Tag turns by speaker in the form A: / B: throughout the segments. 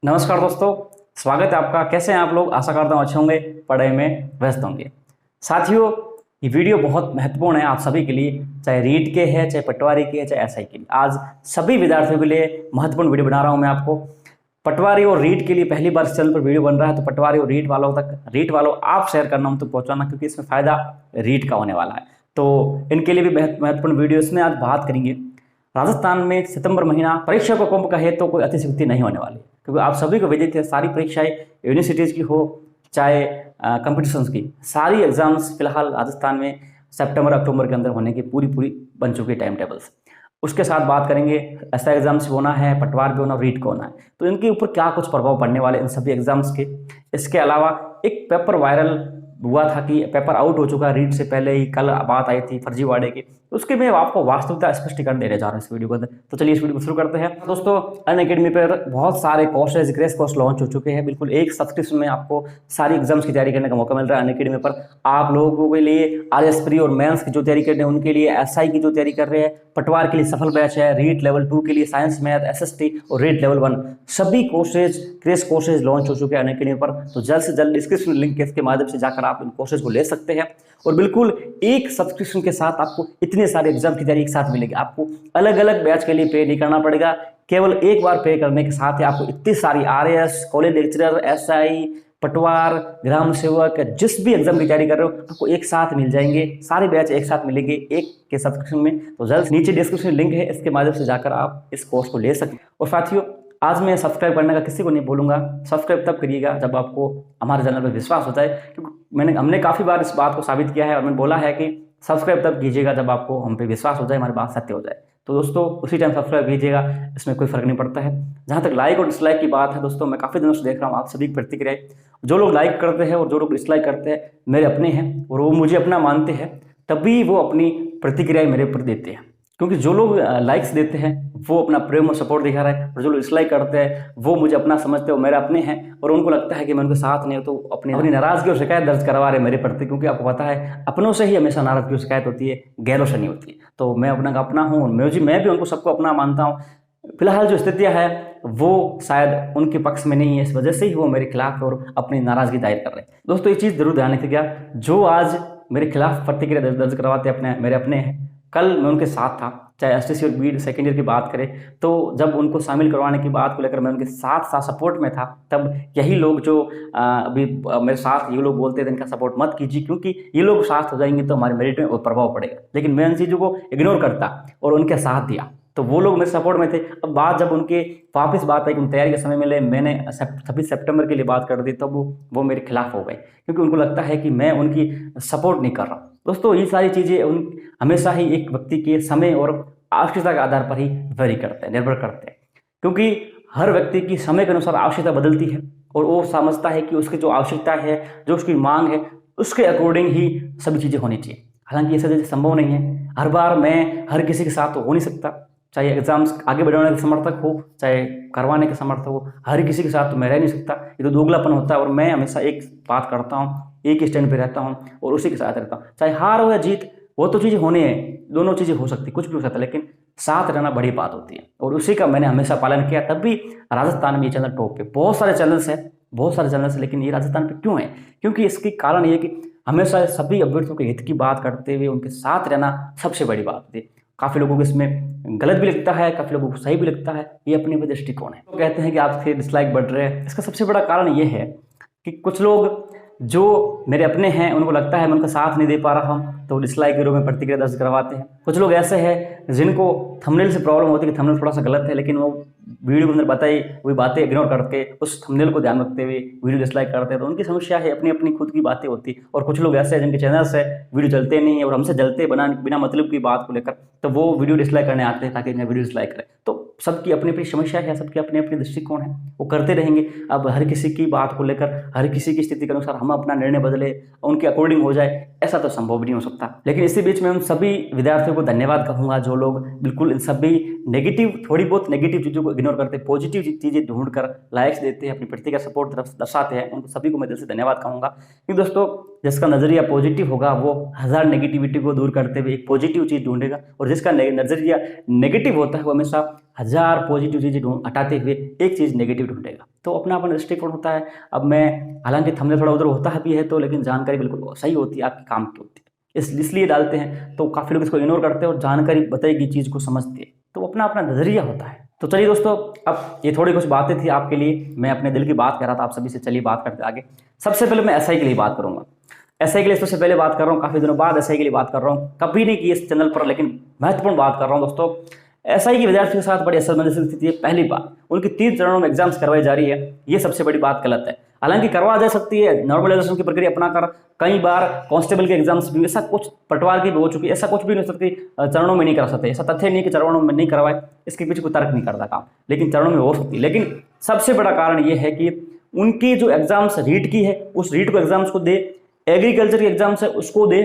A: नमस्कार दोस्तों, स्वागत है आपका। कैसे हैं आप लोग? आशा करता हूँ अच्छे होंगे, पढ़ाई में व्यस्त होंगे। साथियों, ये वीडियो बहुत महत्वपूर्ण है आप सभी के लिए, चाहे रीट के है, चाहे पटवारी के है, चाहे एसआई के लिए। आज सभी विद्यार्थियों के लिए महत्वपूर्ण वीडियो बना रहा हूँ मैं आपको। पटवारी और रीट के लिए पहली बार इस चैनल पर वीडियो बन रहा है, तो पटवारी और रीट वालों आप शेयर करना उन तक पहुँचाना, क्योंकि इसमें फ़ायदा रीट का होने वाला है। तो इनके लिए भी महत्वपूर्ण वीडियो इसमें आज बात करेंगे। राजस्थान में सितंबर महीना परीक्षा को कुंभ कहे तो कोई अतिशयोक्ति नहीं होने वाली, क्योंकि आप सभी को विदित है सारी परीक्षाएं यूनिवर्सिटीज़ की हो चाहे कंपटीशंस की, सारी एग्जाम्स फिलहाल राजस्थान में सितंबर अक्टूबर के अंदर होने की पूरी बन चुकी टाइम टेबल्स। उसके साथ बात करेंगे ऐसा एग्जाम्स होना है, पटवार भी होना, रीट को होना है, तो इनके ऊपर क्या कुछ प्रभाव पड़ने वाले इन सभी एग्जाम्स के। इसके अलावा एक पेपर वायरल हुआ था कि पेपर आउट हो चुका है रीट से पहले ही, कल बात आई थी फर्जीवाड़े की, तो उसके मैं आपको वास्तविकता स्पष्टीकरण देने जा रहा हूँ इस वीडियो के अंदर। तो चलिए इस वीडियो को शुरू करते हैं। दोस्तों, अनअकैडमी पर बहुत सारे कोर्सेज ग्रेस कोर्स लॉन्च हो चुके हैं। बिल्कुल एक सब्सक्रिप्शन में आपको सारी एग्जाम्स की तैयारी करने का मौका मिल रहा है अनअकैडमी पर। आप लोगों के लिए आरएस प्री और मेंस की जो तैयारी कर रहे हैं उनके लिए, एसआई की जो तैयारी कर रहे हैं, पटवार के लिए सफल बैच है, रीट लेवल 2 के लिए साइंस मैथ एसएसटी और रीट लेवल 1 सभी कोर्सेज ग्रेस कोर्सेज लॉन्च हो चुके हैं अनअकैडमी पर। तो जल्द से जल्द डिस्क्रिप्शन लिंक के इसके माध्यम से जाकर आप इन कोर्सेज को ले सकते हैं। और बिल्कुल एक सब्सक्रिप्शन के साथ आपको इतने सारे एग्जाम की तैयारी एक साथ मिलेगी। आपको अलग अलग बैच के लिए पे नहीं करना पड़ेगा, केवल एक बार पे करने के साथ ही आपको इतनी सारी आरएस, कॉलेज लेक्चरर, एसआई, पटवार, ग्राम सेवक, जिस भी एग्जाम की तैयारी कर रहे हो आपको एक साथ मिल जाएंगे। सारे बैच एक साथ मिलेंगे एक के सब्सक्रिप्शन में। तो जल्द नीचे डिस्क्रिप्शन लिंक है, इसके माध्यम से जाकर आप इस कोर्स को ले सकते हैं। और साथियों, आज मैं सब्सक्राइब करने का किसी को नहीं बोलूँगा। सब्सक्राइब तब करिएगा जब आपको हमारे चैनल पर विश्वास होता है, क्योंकि हमने काफ़ी बार इस बात को साबित किया है और मैंने बोला है कि सब्सक्राइब तब कीजिएगा जब आपको हम पे विश्वास हो जाए, हमारी बात सत्य हो जाए। तो दोस्तों उसी टाइम सब्सक्राइब कीजिएगा, इसमें कोई फर्क नहीं पड़ता है। जहाँ तक लाइक और डिसलाइक की बात है दोस्तों, मैं काफ़ी दिनों से देख रहा हूँ आप सभी की प्रतिक्रियाएं। जो लोग लाइक करते हैं और जो लोग डिसलाइक करते हैं मेरे अपने हैं, और वो मुझे अपना मानते हैं, तभी वो अपनी प्रतिक्रियाएं मेरे ऊपर देते हैं। क्योंकि जो लोग लाइक्स देते हैं वो अपना प्रेम और सपोर्ट दिखा रहे हैं, और जो लोग डिसलाइक करते हैं वो मुझे अपना समझते हैं, मेरे अपने हैं, और उनको लगता है कि मैं उनके साथ नहीं हूँ, तो अपनी नाराजगी और शिकायत दर्ज करवा रहे हैं मेरे प्रति। क्योंकि आपको पता है अपनों से ही हमेशा नाराजगी और शिकायत होती है, गैरों से नहीं होती है। तो मैं अपना हूँ, मैं भी उनको सबको अपना मानता हूँ। फिलहाल जो स्थितियां है वो शायद उनके पक्ष में नहीं है, इस वजह से ही वो मेरे खिलाफ और अपनी नाराजगी जाहिर कर रहे हैं। दोस्तों ये चीज़ जरूर ध्यान रखिएगा, जो आज मेरे खिलाफ प्रतिक्रिया दर्ज करवाते हैं मेरे अपने हैं, कल मैं उनके साथ था। चाहे एसटीसी और बीएड सेकेंड ईयर की बात करें, तो जब उनको शामिल करवाने की बात को लेकर मैं उनके साथ सपोर्ट में था, तब यही लोग जो अभी मेरे साथ ये लोग बोलते थे इनका सपोर्ट मत कीजिए, क्योंकि ये लोग साथ हो जाएंगे तो हमारे मेरिट में प्रभाव पड़ेगा। लेकिन मैं उन चीज़ों को इग्नोर करता और उनके साथ दिया, तो वो लोग मेरे सपोर्ट में थे। अब बात जब उनके वापस बात आई कि तैयारी के समय मिले, मैंने 26 सितंबर के लिए बात कर दी, तब वो मेरे खिलाफ हो गए, क्योंकि उनको लगता है कि मैं उनकी सपोर्ट नहीं कर रहा। दोस्तों ये सारी चीज़ें हमेशा ही एक व्यक्ति के समय और आवश्यकता के आधार पर ही निर्भर करते हैं, क्योंकि हर व्यक्ति की समय के अनुसार आवश्यकता बदलती है, और वो समझता है कि उसकी जो आवश्यकता है, जो उसकी मांग है, उसके अकॉर्डिंग ही सभी चीज़ें होनी चाहिए। हालांकि ऐसा जैसे संभव नहीं है, हर बार मैं हर किसी के साथ तो हो नहीं सकता। चाहे एग्जाम्स आगे बढ़ाने के समर्थक हो, चाहे करवाने के समर्थक हो, हर किसी के साथ तो मैं रह नहीं सकता, ये तो दोगलापन होता है। और मैं हमेशा एक बात करता हूँ, एक स्टैंड पे रहता हूँ और उसी के साथ रहता हूँ। चाहे हार हो या जीत, वो तो चीज़ें होनी है, दोनों चीज़ें हो सकती, कुछ भी हो सकता है, लेकिन साथ रहना बड़ी बात होती है, और उसी का मैंने हमेशा पालन किया। तब भी राजस्थान में ये चैनल टॉप पे, बहुत सारे चैनल्स हैं, लेकिन ये राजस्थान पे क्यों है? क्योंकि इसके कारण ये कि हमेशा सभी अभ्यर्थियों के हित की बात करते हुए उनके साथ रहना सबसे बड़ी बात होती है। काफ़ी लोगों को इसमें गलत भी लगता है, काफ़ी लोगों को सही भी लगता है, ये अपने अपने दृष्टिकोण है। तो कहते हैं कि आपके डिसलाइक बढ़ रहे हैं, इसका सबसे बड़ा कारण ये है कि कुछ लोग जो मेरे अपने हैं उनको लगता है मैं उनका साथ नहीं दे पा रहा हूँ, तो डिसलाइक के रूप में प्रतिक्रिया दर्ज करवाते हैं। कुछ लोग ऐसे हैं जिनको थंबनेल से प्रॉब्लम होती है कि थंबनेल थोड़ा सा गलत है, लेकिन वो वीडियो के अंदर बताई वही बातें इग्नोर करके उस थंबनेल को ध्यान रखते हुए वीडियो डिसलाइक करते हैं। तो उनकी समस्या है, अपनी अपनी खुद की बातें होती। और कुछ लोग ऐसे हैं जिनके चैनल्स है वीडियो चलते नहीं है और हमसे जलते बिना मतलब की बात को लेकर, तो वो वीडियो डिसलाइक करने आते हैं ताकि इन्हें वीडियो डिसलाइक करें। तो सबकी अपनी अपनी समस्या है, सबकी अपनी अपनी दृष्टिकोण है, वो करते रहेंगे। अब हर किसी की बात को लेकर, हर किसी की स्थिति के अनुसार हम अपना निर्णय बदले, उनके अकॉर्डिंग हो जाए, ऐसा तो संभव नहीं हो सकता। लेकिन इसी बीच में उन सभी विद्यार्थियों को धन्यवाद कहूँगा जो जो लोग बिल्कुल इन सभी नेगेटिव, थोड़ी बहुत नेगेटिव चीज़ों को इग्नोर करते, पॉजिटिव चीज़ें ढूंढकर लाइक्स देते हैं, अपनी प्रतिक्रिया सपोर्ट तरफ दर्शाते हैं, उनको सभी को मैं दिल से धन्यवाद कहूँगा। क्योंकि दोस्तों जिसका नज़रिया पॉजिटिव होगा वो 1000 नेगेटिविटी को दूर करते हुए एक पॉजिटिव चीज़ ढूंढेगा, और जिसका नज़रिया नेगेटिव होता है वो हमेशा 1000 पॉजिटिव चीज़ें हटाते हुए एक चीज़ नेगेटिव ढूंढेगा। तो अपना अपना दृष्टिकोण होता है। अब मैं हालांकि थंबनेल थोड़ा उधर होता है भी है तो, लेकिन जानकारी बिल्कुल सही होती है, आपके काम की होती है, इसलिए डालते हैं। तो काफ़ी लोग इसको इग्नोर करते हैं और जानकारी बताएगी चीज़ को समझते हैं, तो अपना अपना नज़रिया होता है। तो चलिए दोस्तों, अब ये थोड़ी कुछ बातें थी आपके लिए, मैं अपने दिल की बात कह रहा था आप सभी से। चलिए बात करते आगे। सबसे पहले मैं एसआई के लिए बात करूंगा। एसआई के लिए सबसे पहले बात कर रहा हूँ, काफ़ी दिनों बाद एसआई के लिए बात कर रहा हूँ, कभी नहीं की इस चैनल पर, लेकिन महत्वपूर्ण बात कर रहा हूँ दोस्तों। एसआई के विद्यार्थियों के साथ बड़ी असमंजस स्थिति है। पहली बार उनकी 3 चरणों में एग्जाम्स करवाई जा रही है, ये सबसे बड़ी बात गलत है। हालांकि करवा जा सकती है, नॉर्मलाइजेशन की प्रक्रिया अपनाकर कई बार कांस्टेबल के एग्जाम्स भी, ऐसा कुछ पटवार की भी हो चुकी है, ऐसा कुछ भी नहीं हो सकती चरणों में नहीं करा सकते। ऐसा तथ्य नहीं कि चरणों में नहीं करवाए, इसके पीछे कोई तर्क नहीं करता काम, लेकिन चरणों में हो सकती है। लेकिन सबसे बड़ा कारण ये है कि उनकी जो एग्जाम्स रीट की है, उस रीट को एग्जाम्स को दे, एग्रीकल्चर की एग्जाम्स है उसको दे,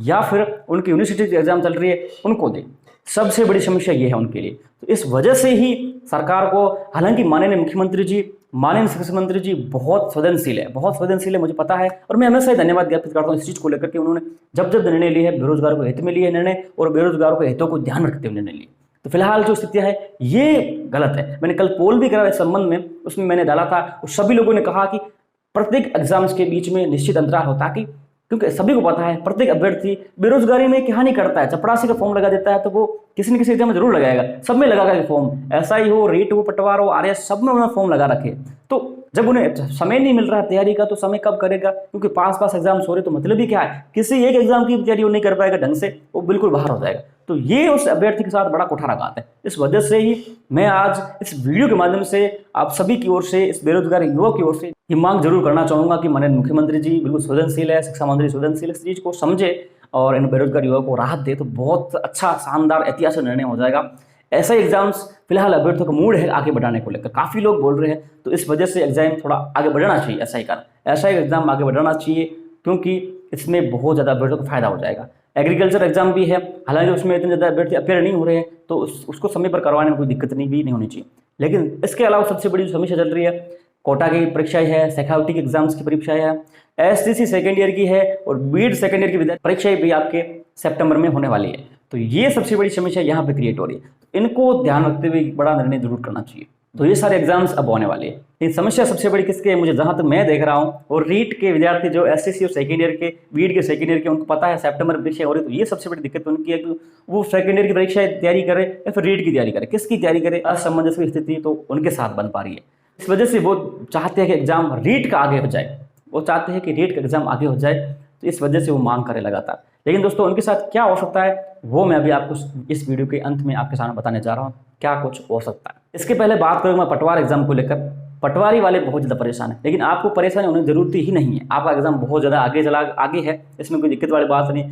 A: या फिर उनकी यूनिवर्सिटी की एग्जाम चल रही है उनको दे। सबसे बड़ी समस्या ये है उनके लिए। तो इस वजह से ही सरकार को, हालांकि माननीय मुख्यमंत्री जी, माननीय शिक्षा मंत्री जी बहुत संवेदनशील है, बहुत संवेदनशील है, मुझे पता है, और मैं हमेशा ही धन्यवाद ज्ञापित करता हूँ इस चीज़ को लेकर के। उन्होंने जब जब निर्णय लिए हैं बेरोजगारों के हित में लिए निर्णय, और बेरोजगारों के हितों को ध्यान रखते हुए निर्णय लिए। तो फिलहाल जो स्थितियां है ये गलत है। मैंने कल पोल भी करा इस संबंध में, उसमें मैंने डाला था, और सभी लोगों ने कहा कि प्रत्येक एग्जाम्स के बीच में निश्चित अंतराल हो, ताकि, क्योंकि सभी को पता है प्रत्येक अभ्यर्थी बेरोजगारी में क्या नहीं करता है, चपरासी का फॉर्म लगा देता है तो वो किसी न किसी एग्जाम में जरूर लगाएगा, सब में लगाएगा फॉर्म, एसआई हो, रीट हो, पटवार हो, आरएस, सब में उन्होंने फॉर्म लगा रखे। तो जब उन्हें समय नहीं मिल रहा तैयारी का, तो समय कब करेगा? क्योंकि पास एग्जाम्स हो रहे, तो मतलब ही क्या है, किसी एक एग्जाम की तैयारी वो नहीं कर पाएगा ढंग से, वो बिल्कुल बाहर हो जाएगा। तो ये उस अभ्यर्थी के साथ बड़ा कुठाराघात है। इस वजह से ही मैं आज इस वीडियो के माध्यम से आप सभी की ओर से, इस बेरोजगार युवक की ओर से ये मांग जरूर करना चाहूंगा कि माननीय मुख्यमंत्री जी बिल्कुल संवेदनशील है, शिक्षा मंत्री संवेदनशील, इस चीज को समझे और इन बेरोजगार युवकों को राहत दे, तो बहुत अच्छा, शानदार, ऐतिहासिक निर्णय हो जाएगा। ऐसा एग्जाम्स फिलहाल अभ्यर्थियों का मूड है आगे बढ़ाने को लेकर, काफी लोग बोल रहे हैं, तो इस वजह से एग्जाम थोड़ा आगे बढ़ना चाहिए। ऐसा एग्जाम आगे बढ़ाना चाहिए, क्योंकि इसमें बहुत ज्यादा अभ्यर्थियों को फायदा हो जाएगा। एग्रीकल्चर एग्जाम भी है, हालांकि उसमें इतने ज़्यादा अभ्यर्थी अपेयर नहीं हो रहे हैं, तो उसको समय पर करवाने में कोई दिक्कत नहीं होनी चाहिए। लेकिन इसके अलावा सबसे बड़ी समस्या चल रही है, कोटा की परीक्षाएं है, सिक्योरिटी के एग्जाम्स की परीक्षाएं है, एसटीसी सेकेंड ईयर की है, और बीएड सेकेंड ईयर की परीक्षाएं भी आपके सितंबर में होने वाली है। तो ये सबसे बड़ी समस्या यहाँ पे क्रिएट हो रही है, तो इनको ध्यान रखते हुए बड़ा निर्णय जरूर करना चाहिए। तो ये सारे एग्जाम्स अब होने वाले हैं। ये समस्या सबसे बड़ी किसके है, मुझे जहां तक मैं देख रहा हूं, और रीट के विद्यार्थी जो एसटीसी और सेकेंड ईयर के, बीएड के सेकेंड ईयर के, उनको पता है सितंबर में परीक्षा हो रही है। तो ये सबसे बड़ी दिक्कत उनकी है कि वो सेकेंड ईयर की परीक्षा तैयारी करे या फिर रीट की तैयारी करे, किसकी तैयारी करे, असमंजस की स्थिति तो उनके साथ बन पा रही है। इस वजह से वो चाहते हैं कि एग्जाम रीट का आगे हो जाए, वो चाहते हैं कि रीट का एग्जाम आगे हो जाए, तो इस वजह से वो मांग करे लगातार। लेकिन दोस्तों उनके साथ क्या हो सकता है वो मैं अभी आपको इस वीडियो के अंत में आपके सामने बताने जा रहा हूँ, क्या कुछ हो सकता है। इसके पहले बात करूँ मैं पटवार एग्जाम को लेकर। पटवारी वाले बहुत ज़्यादा परेशान है, लेकिन आपको परेशानी होने की जरूरत ही नहीं है, आपका एग्जाम बहुत ज़्यादा आगे है, इसमें कोई दिक्कत वाली बात नहीं।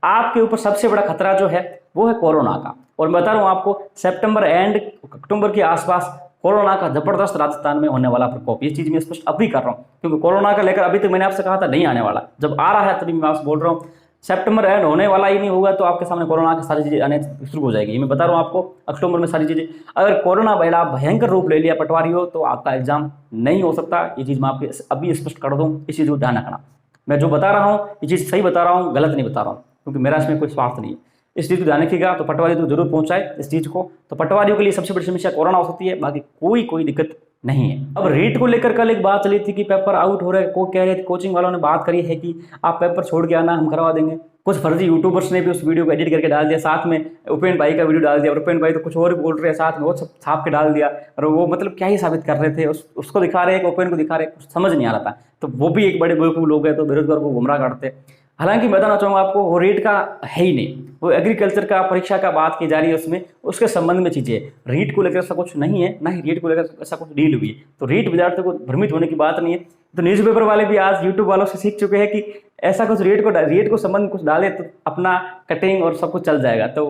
A: आपके ऊपर सबसे बड़ा खतरा जो है वो है कोरोना का, और मैं बता रहा हूँ आपको, सितंबर एंड अक्टूबर के आसपास कोरोना का जबरदस्त राजस्थान में होने वाला प्रकोप, ये चीज मैं स्पष्ट अभी कर रहा हूँ, क्योंकि कोरोना का लेकर अभी तक मैंने आपसे कहा था नहीं आने वाला, जब आ रहा है तभी मैं आपसे बोल रहा हूँ सितंबर एंड होने वाला ही नहीं होगा, तो आपके सामने कोरोना की सारी चीजें आने शुरू हो जाएगी। मैं बता रहा हूँ आपको, अक्टूबर में सारी चीजें, अगर कोरोना बड़ा भयंकर रूप ले लिया पटवारी हो, तो आपका एग्जाम नहीं हो सकता। ये चीज मैं आपके अभी स्पष्ट कर दूँ, इस चीज को ध्यान रखना। मैं जो बता रहा हूँ ये चीज सही बता रहा हूँ, गलत नहीं बता रहा हूँ, क्योंकि मेरा इसमें कोई स्वार्थ नहीं है। इस चीज को ध्यान रखिएगा, तो पटवारी तो जरूर पहुंचाए इस चीज को। तो पटवारियों के लिए सबसे बड़ी समस्या कोरोना हो सकती है, बाकी कोई दिक्कत नहीं है। अब रीट को लेकर कल एक बात चली थी कि पेपर आउट हो रहे, को कह रहे थे, कोचिंग वालों ने बात करी है कि आप पेपर छोड़ के आना, हम करवा देंगे। कुछ फर्जी यूट्यूबर्स ने भी उस वीडियो को एडिट करके डाल दिया, साथ में उपेन भाई का वीडियो डाल दिया, और उपेन भाई तो कुछ और बोल रहे हैं, साथ में वो सब छाप के डाल दिया, और वो मतलब क्या ही साबित कर रहे थे, उसको दिखा रहे हैं, उपेन को दिखा रहे, कुछ समझ नहीं आ रहा था। तो वो भी एक बड़े बेवकूफ लोग हैं, तो बेरोजगार को गुमराह करते। हालांकि बताना चाहूँगा आपको, वो रीट का है ही नहीं, वो एग्रीकल्चर का परीक्षा का बात की जा रही है, उसमें उसके संबंध में चीजें, रीट को लेकर ऐसा कुछ नहीं है, ना ही रीट को लेकर ऐसा कुछ डील हुई है। तो रीट विद्यार्थियों को भ्रमित होने की बात नहीं है। तो न्यूज़पेपर वाले भी आज यूट्यूब वालों से सीख चुके हैं कि ऐसा कुछ रीट को संबंध कुछ डाले तो अपना कटिंग और सब कुछ चल जाएगा। तो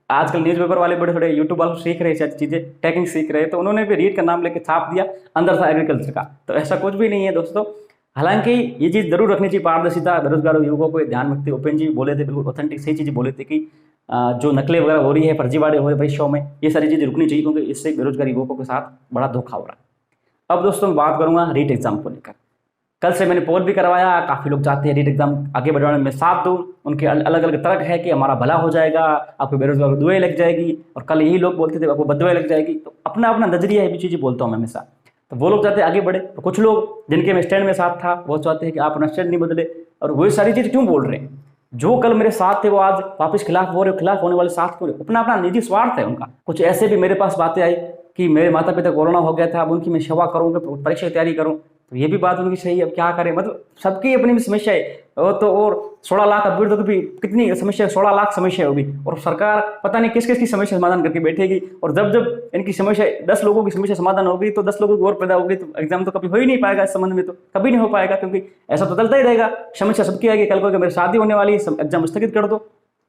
A: आजकल न्यूज़पेपर वाले बड़े बड़े यूट्यूब वालों से सीख रहे हैं चीजें, टैगिंग सीख रहे हैं, तो उन्होंने भी रीट का नाम लेकर छाप दिया, अंदर था एग्रीकल्चर का। तो ऐसा कुछ भी नहीं है दोस्तों। हालांकि ये चीज़ जरूर रखनी चाहिए, पारदर्शिता, बेरोजगार युवकों को ध्यान रखते। उपेन जी बोले थे, बिल्कुल ऑथेंटिक सही चीज़ बोले थे कि जो नकलें वगैरह हो रही है, फर्जीवाड़े हो रहे परीक्षाओं में, ये सारी चीज़ें रुकनी चाहिए, क्योंकि इससे बेरोजगारी युवकों के साथ बड़ा धोखा हो रहा है। अब दोस्तों मैं बात करूँगा रीट एग्जाम को लेकर। कल से मैंने पोल भी करवाया, काफ़ी लोग चाहते हैं रीट एग्जाम आगे बढ़ाने में साथ दूँ। उनके अलग अलग तर्क है कि हमारा भला हो जाएगा, आपको बेरोजगार को दुआएं लग जाएगी, और कल यही लोग बोलते थे आपको बददुआएं लग जाएगी। तो अपना अपना नजरिया है, भी चीज़ें बोलता हूँ मैं हमेशा। तो वो लोग चाहते हैं आगे बढ़े, तो कुछ लोग जिनके में स्टैंड में साथ था वो चाहते हैं कि आप अपना स्टैंड नहीं बदले। और वही सारी चीज़ क्यों बोल रहे हैं? जो कल मेरे साथ थे वो आज वापस खिलाफ हो रहे, खिलाफ होने वाले साथ क्यों? अपना अपना निजी स्वार्थ है उनका। कुछ ऐसे भी मेरे पास बातें आई कि मेरे माता पिता कोरोना हो गया था, अब उनकी मैं सेवा करूँगा, परीक्षा की तैयारी करूँ, तो ये भी बात उनकी सही है। अब क्या करें, मतलब सबकी अपनी समस्या है। और 16 लाख अभ्यर्थियों की भी कितनी समस्या है, 16 लाख समस्या होगी, और सरकार पता नहीं किस किस की समस्या समाधान करके बैठेगी। और जब जब इनकी समस्या 10 लोगों की समस्या समाधान होगी तो 10 लोगों की और पैदा होगी, तो एग्जाम तो कभी हो ही नहीं पाएगा। इस संबंध में तो कभी नहीं हो पाएगा, क्योंकि ऐसा तो चलता ही रहेगा। समस्या सबकी आएगी। कल को मेरी शादी होने वाली है, एग्जाम स्थगित कर दो।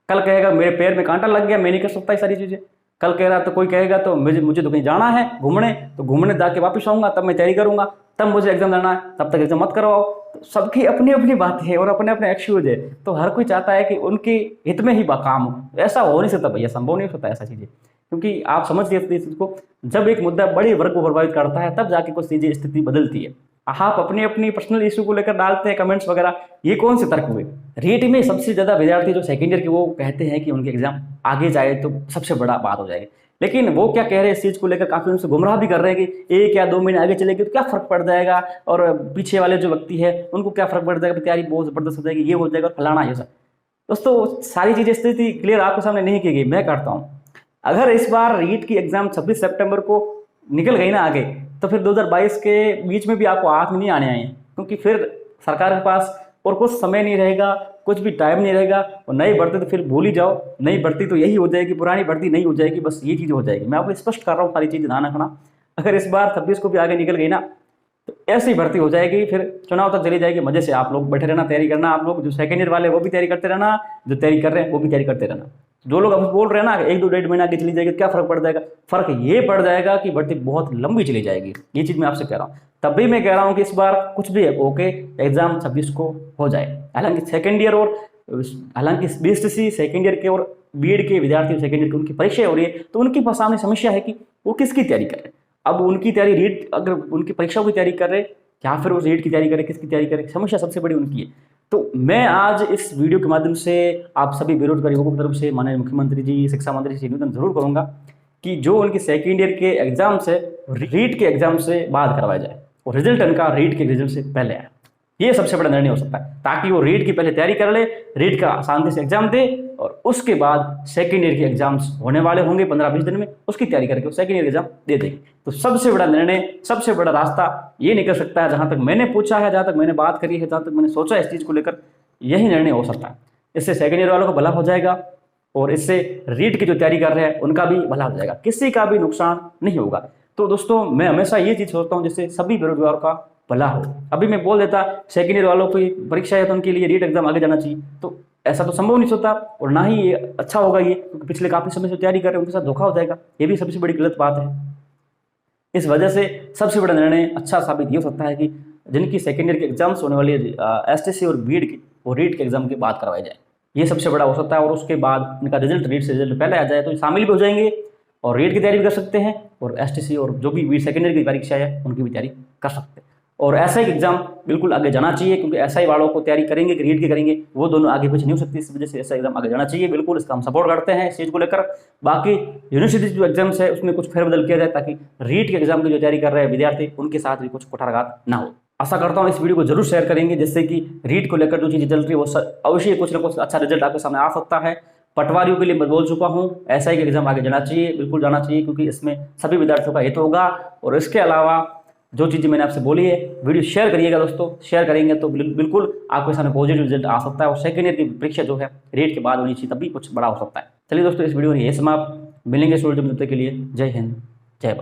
A: कल कहेगा मेरे पैर में कांटा लग गया, मैं नहीं कर सकता ये सारी चीज़ें। कल कह रहा तो कोई कहेगा तो मुझे तो कहीं जाना है घूमने, तो घूमने जाके वापस आऊँगा, तब मैं तैयारी करूँगा, तब मुझे एग्जाम देना है, तब तक एग्जाम मत करवाओ। तो सबकी अपनी अपनी बात है और अपने अपने एक्सक्यूज है। तो हर कोई चाहता है कि उनके हित में ही काम हो। ऐसा हो नहीं सकता भैया, संभव नहीं हो सकता ऐसा चीज़ें, क्योंकि आप समझ गए इस चीज़ को। जब एक मुद्दा बड़े वर्ग को प्रभावित करता है तब जाके कुछ चीज़ें स्थिति बदलती है। आप अपनी अपनी पर्सनल इशू को लेकर डालते हैं कमेंट्स वगैरह, ये कौन से तर्क हुए? रीट में सबसे ज़्यादा विद्यार्थी जो सेकेंड ईयर के वो कहते हैं कि उनके एग्जाम आगे जाए तो सबसे बड़ा बात हो जाएगी। लेकिन वो क्या कह रहे हैं इस चीज़ को लेकर, काफ़ी उनसे गुमराह भी कर रहे हैं कि 1 या 2 महीने आगे चलेगी तो क्या फ़र्क पड़ जाएगा, और पीछे वाले जो व्यक्ति है उनको क्या फ़र्क पड़ जाएगा, तैयारी बहुत ज़बरदस्त हो जाएगी, ये हो जाएगा, फलाना ये सब। दोस्तों सारी चीज़ें स्थिति क्लियर आपके सामने नहीं की गई, मैं करता हूँ। अगर इस बार रीट की एग्जाम 26 सितंबर को निकल गई ना आगे, तो फिर 2022 के बीच में भी आपको हाथ में नहीं आने आए, क्योंकि फिर सरकार के पास और कुछ समय नहीं रहेगा, कुछ भी टाइम नहीं रहेगा। और नई भर्ती तो फिर भूल ही जाओ, नई भर्ती तो यही हो जाएगी, पुरानी भर्ती नहीं हो जाएगी, बस ये चीज़ हो जाएगी। मैं आपको स्पष्ट कर रहा हूँ, सारी चीज़ ध्यान रखना। अगर इस बार 26 को भी आगे निकल गई ना, तो ऐसी भर्ती हो जाएगी, फिर चुनाव तक चली जाएगी। मजे से आप लोग बैठे रहना, तैयारी करना। आप लोग जो सेकेंड ईयर वाले वो भी तैयारी करते रहना, जो तैयारी कर रहे हैं वो भी तैयारी करते रहना। जो लोग अब बोल रहे हैं ना 1-2-1.5 महीना आगे चली जाएगी, क्या फर्क पड़ जाएगा? फर्क ये पड़ जाएगा कि भर्ती बहुत लंबी चली जाएगी। ये चीज़ मैं आपसे कह रहा हूँ। तब भी मैं कह रहा हूँ कि इस बार कुछ भी है ओके, एग्जाम 26 को हो जाए। हालांकि सेकेंड ईयर और हालांकि BSTC सेकेंड ईयर के और बीएड के विद्यार्थी सेकेंड ईयर की उनकी परीक्षा हो रही है, तो उनके पास सामने समस्या है कि वो किसकी तैयारी कर रहे हैं। अब उनकी तैयारी रीट, अगर उनकी परीक्षाओं की तैयारी कर रहे हैं या फिर वो रीट की तैयारी करें, किसकी तैयारी करें, समस्या सबसे बड़ी उनकी है। तो मैं आज इस वीडियो के माध्यम से आप सभी बेरोजगार युवकों की तरफ से माननीय मुख्यमंत्री जी, शिक्षा मंत्री से निवेदन जरूर करूंगा कि जो उनके सेकेंड ईयर के एग्जाम से रीट के एग्जाम से बाद करवाया जाए, और रिजल्ट उनका रीट के रिजल्ट से पहले आए। ये सबसे बड़ा निर्णय हो सकता है, ताकि वो रीट की पहले तैयारी कर ले, रीट का शांति से एग्जाम दे, और उसके बाद सेकेंड ईयर के एग्जाम्स होने वाले होंगे 15-20 दिन में, उसकी तैयारी करके वो सेकेंड ईयर एग्जाम दे देंगे। तो सबसे बड़ा निर्णय, सबसे बड़ा रास्ता ये निकल सकता है। जहां तक मैंने पूछा है, जहां तक मैंने बात करी है, जहां तक मैंने सोचा इस चीज़ को लेकर, यही निर्णय हो सकता है। इससे सेकेंड ईयर वालों को भला हो जाएगा, और इससे रीट की जो तैयारी कर रहे हैं उनका भी भला हो जाएगा, किसी का भी नुकसान नहीं होगा। तो दोस्तों मैं हमेशा ये चीज़ सोचता हूँ जिससे सभी बेरोजगारों का भला हो। अभी मैं बोल देता सेकेंड ईयर वालों की परीक्षा है तो उनके लिए रीट एग्जाम आगे जाना चाहिए, तो ऐसा तो संभव नहीं होता, और ना ही ये अच्छा होगा ये, क्योंकि पिछले काफ़ी समय से तैयारी कर रहे हैं उनके साथ धोखा हो जाएगा। ये भी सबसे बड़ी गलत बात है। इस वजह से सबसे बड़ा निर्णय अच्छा साबित ये हो सकता है कि जिनकी सेकेंड ईयर के एग्जाम्स होने वाली STC और बीएड की, वो रीट के एग्जाम की बात करवाई जाए। ये सबसे बड़ा हो सकता है, और उसके बाद इनका रिजल्ट रीट से रिजल्ट पहले आ जाए तो शामिल भी हो जाएंगे, और रीट की तैयारी भी कर सकते हैं, और STC और जो भी सेकेंड ईयर की परीक्षा है उनकी भी तैयारी कर सकते हैं। और ऐसा ही एग्जाम बिल्कुल आगे जाना चाहिए, क्योंकि ऐसा ही वालों को तैयारी करेंगे कि रीट की करेंगे, वो दोनों आगे पीछे नहीं हो सकती। इस वजह से ऐसा एग्जाम आगे जाना चाहिए, बिल्कुल इसका हम सपोर्ट करते हैं इस चीज़ को लेकर। बाकी यूनिवर्सिटी जो एग्जाम्स है उसमें कुछ फेरबदल किया जाए, ताकि रीट के एग्जाम की जो तैयारी कर रहे हैं विद्यार्थी उनके साथ भी कुछ कुठाराघात ना हो। आशा करता हूँ इस वीडियो को जरूर शेयर करेंगे, जिससे कि रीट को लेकर जो चीज़ें चल रही है वो अवश्य कुछ ना कुछ अच्छा रिजल्ट आपके सामने आ सकता है। पटवारियों के लिए मैं बोल चुका हूँ, ऐसा ही एग्जाम आगे जाना चाहिए, बिल्कुल जाना चाहिए, क्योंकि इसमें सभी विद्यार्थियों का हित होगा। और इसके अलावा जो चीज़ें मैंने आपसे बोली है, वीडियो शेयर करिएगा दोस्तों। शेयर करेंगे तो बिल्कुल आपके सामने पॉजिटिव रिजल्ट आ सकता है, और सेकेंड ईयर की परीक्षा जो है रीट के बाद होनी चाहिए, तब भी कुछ बड़ा हो सकता है। चलिए दोस्तों, इस वीडियो में ये समाप्त, मिलेंगे स्टूडेंट के लिए। जय हिंद, जय भारत।